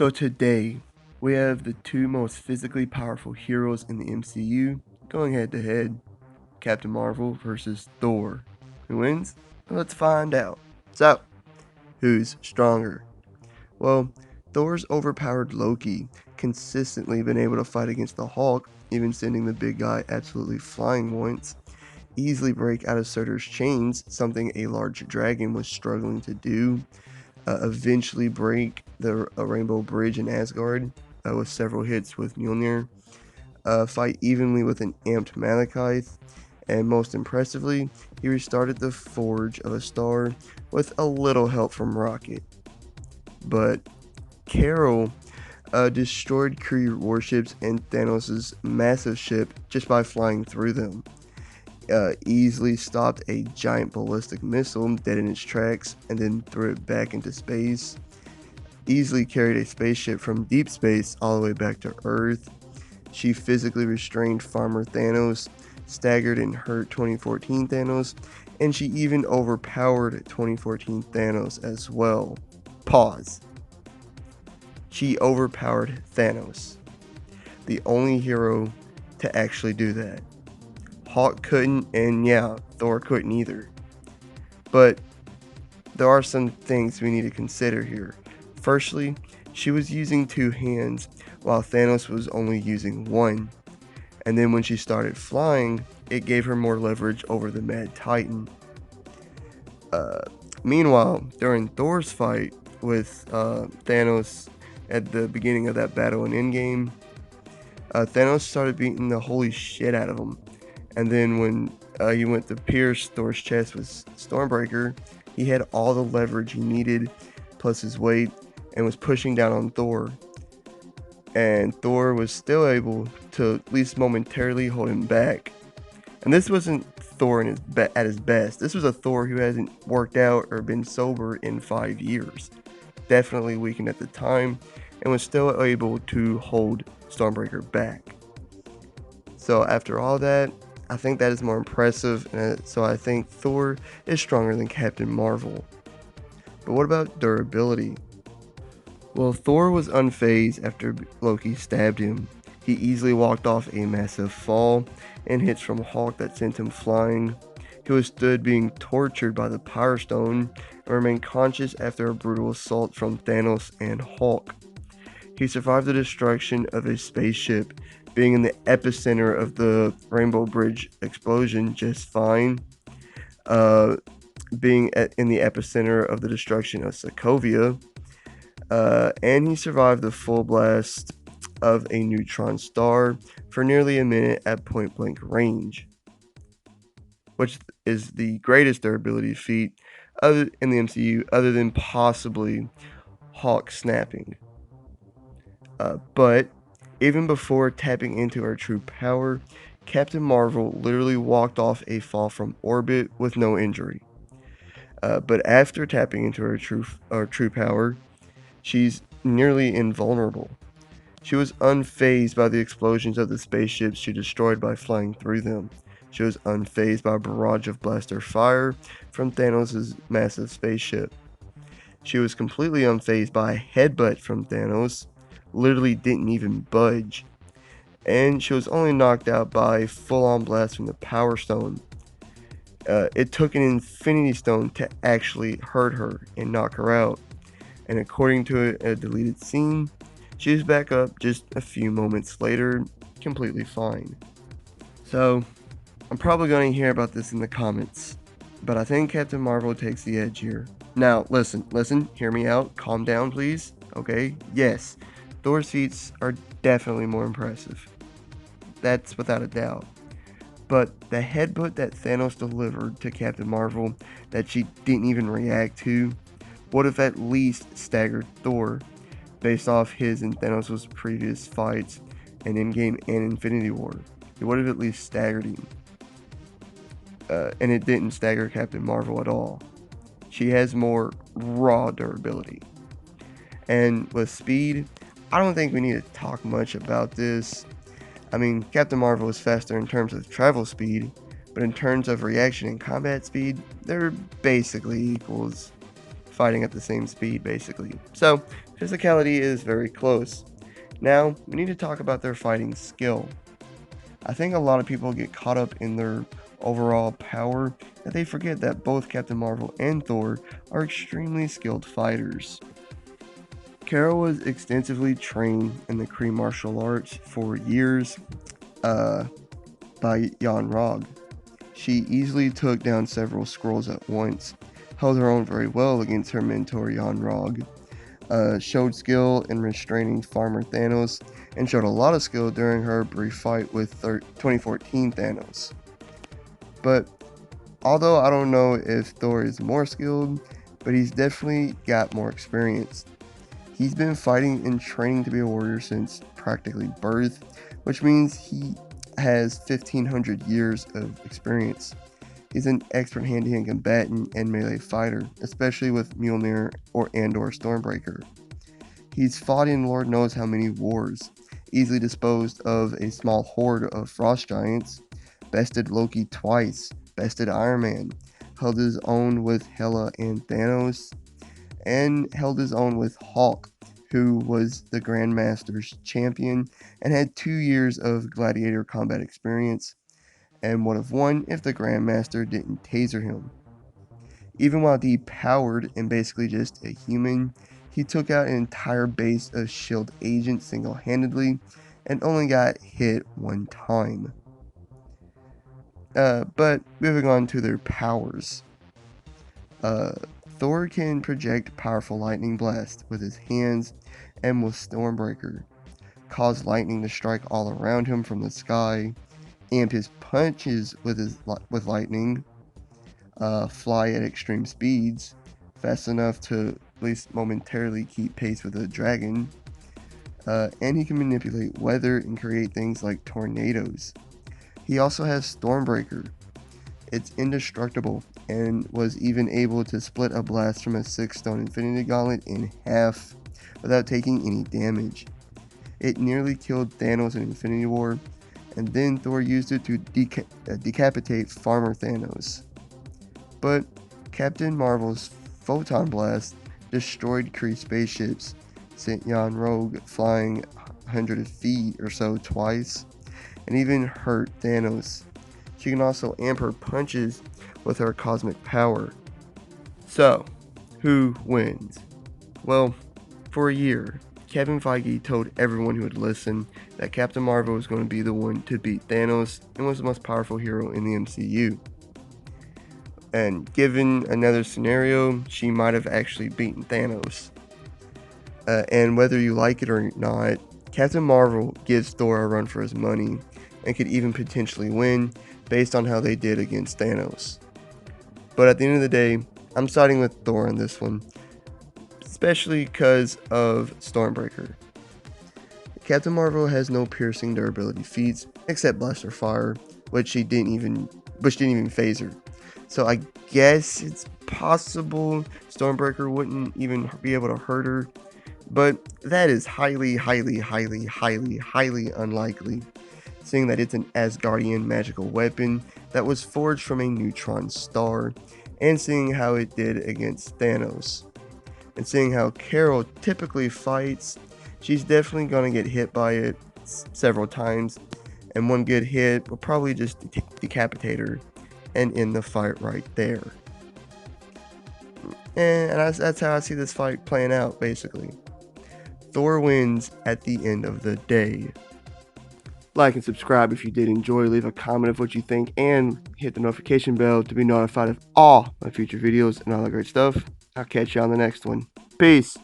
So today, we have the two most physically powerful heroes in the MCU going head to head. Captain Marvel versus Thor. Who wins? Let's find out. So, who's stronger? Well, Thor's overpowered Loki consistently been able to fight against the Hulk, even sending the big guy absolutely flying once, easily break out of Surtur's chains, something a large dragon was struggling to do, eventually break the Rainbow Bridge in Asgard with several hits with Mjolnir, fight evenly with an amped Malekith, and most impressively, he restarted the Forge of a Star with a little help from Rocket. But Carol destroyed Kree warships and Thanos' massive ship just by flying through them. Easily stopped a giant ballistic missile dead in its tracks and then threw it back into space. Easily carried a spaceship from deep space all the way back to Earth. She physically restrained Farmer Thanos, staggered and hurt 2014 Thanos, and she even overpowered 2014 Thanos as well. Pause. She overpowered Thanos, the only hero to actually do that. Hulk couldn't, and yeah, Thor couldn't either. But there are some things we need to consider here. Firstly, she was using two hands while Thanos was only using one. And then when she started flying, it gave her more leverage over the Mad Titan. Meanwhile, during Thor's fight with Thanos at the beginning of that battle in Endgame, Thanos started beating the holy shit out of him. And then when he went to pierce Thor's chest with Stormbreaker, he had all the leverage he needed, plus his weight, and was pushing down on Thor. And Thor was still able to at least momentarily hold him back. And this wasn't Thor at his best. This was a Thor who hasn't worked out or been sober in 5 years. Definitely weakened at the time, and was still able to hold Stormbreaker back. So after all that, I think that is more impressive, so I think Thor is stronger than Captain Marvel. But what about durability? Well, Thor was unfazed after Loki stabbed him. He easily walked off a massive fall and hits from Hulk that sent him flying. He withstood being tortured by the Power Stone and remained conscious after a brutal assault from Thanos and Hulk. He survived the destruction of his spaceship, being in the epicenter of the Rainbow Bridge explosion just fine, in the epicenter of the destruction of Sokovia, and he survived the full blast of a neutron star for nearly a minute at point blank range, which is the greatest durability feat in the MCU other than possibly Hulk snapping. But even before tapping into her true power, Captain Marvel literally walked off a fall from orbit with no injury. But after tapping into her true power, she's nearly invulnerable. She was unfazed by the explosions of the spaceships she destroyed by flying through them. She was unfazed by a barrage of blaster fire from Thanos' massive spaceship. She was completely unfazed by a headbutt from Thanos, literally didn't even budge. And she was only knocked out by a full-on blast from the Power Stone. It took an Infinity Stone to actually hurt her and knock her out. And according to a deleted scene, she was back up just a few moments later, completely fine. So, I'm probably going to hear about this in the comments, but I think Captain Marvel takes the edge here. Now, listen, hear me out, calm down please, okay? Yes, Thor's feats are definitely more impressive. That's without a doubt. But the headbutt that Thanos delivered to Captain Marvel that she didn't even react to would have at least staggered Thor, based off his and Thanos' previous fights in Endgame and Infinity War. It would have at least staggered him. And it didn't stagger Captain Marvel at all. She has more raw durability. And with speed, I don't think we need to talk much about this. I mean, Captain Marvel is faster in terms of travel speed, but in terms of reaction and combat speed, they're basically equals. fighting at the same speed basically. So physicality is very close. Now we need to talk about their fighting skill. I think a lot of people get caught up in their overall power that they forget that both Captain Marvel and Thor are extremely skilled fighters. Carol was extensively trained in the Kree martial arts for years by Jan Rog. She easily took down several Skrulls at once, held her own very well against her mentor Jan Rog, showed skill in restraining Farmer Thanos, and showed a lot of skill during her brief fight with 2014 Thanos. But although I don't know if Thor is more skilled, but he's definitely got more experience. He's been fighting and training to be a warrior since practically birth, which means he has 1500 years of experience. He's an expert hand-to-hand combatant and melee fighter, especially with Mjolnir or Stormbreaker. He's fought in Lord knows how many wars, easily disposed of a small horde of frost giants, bested Loki twice, bested Iron Man, held his own with Hela and Thanos, and held his own with Hulk, who was the Grandmaster's champion and had 2 years of gladiator combat experience, and would have won if the Grandmaster didn't taser him. Even while depowered and basically just a human, he took out an entire base of S.H.I.E.L.D. agents single-handedly and only got hit one time. But moving on to their powers. Thor can project powerful lightning blasts with his hands and with Stormbreaker, cause lightning to strike all around him from the sky, amp his punches with lightning, fly at extreme speeds, fast enough to at least momentarily keep pace with a dragon, and he can manipulate weather and create things like tornadoes. He also has Stormbreaker. It's indestructible and was even able to split a blast from a 6-stone Infinity Gauntlet in half without taking any damage. It nearly killed Thanos in Infinity War, and then Thor used it to decapitate Farmer Thanos. But Captain Marvel's Photon Blast destroyed Kree spaceships, sent Jan Rogue flying 100 feet or so twice, and even hurt Thanos. She can also amp her punches with her cosmic power. So, who wins? Well, for a year, Kevin Feige told everyone who would listen that Captain Marvel was going to be the one to beat Thanos and was the most powerful hero in the MCU. And given another scenario, she might have actually beaten Thanos. And whether you like it or not, Captain Marvel gives Thor a run for his money and could even potentially win based on how they did against Thanos. But at the end of the day, I'm siding with Thor on this one, especially because of Stormbreaker. Captain Marvel has no piercing durability feats except Blaster Fire, which didn't even phase her. So I guess it's possible Stormbreaker wouldn't even be able to hurt her, but that is highly unlikely, seeing that it's an Asgardian magical weapon that was forged from a neutron star, and seeing how it did against Thanos. And seeing how Carol typically fights, she's definitely going to get hit by it several times, and one good hit will probably just decapitate her and end the fight right there. And that's how I see this fight playing out, basically. Thor wins at the end of the day. Like and subscribe if you did enjoy, leave a comment of what you think, and hit the notification bell to be notified of all my future videos and all that great stuff. I'll catch you on the next one. Peace.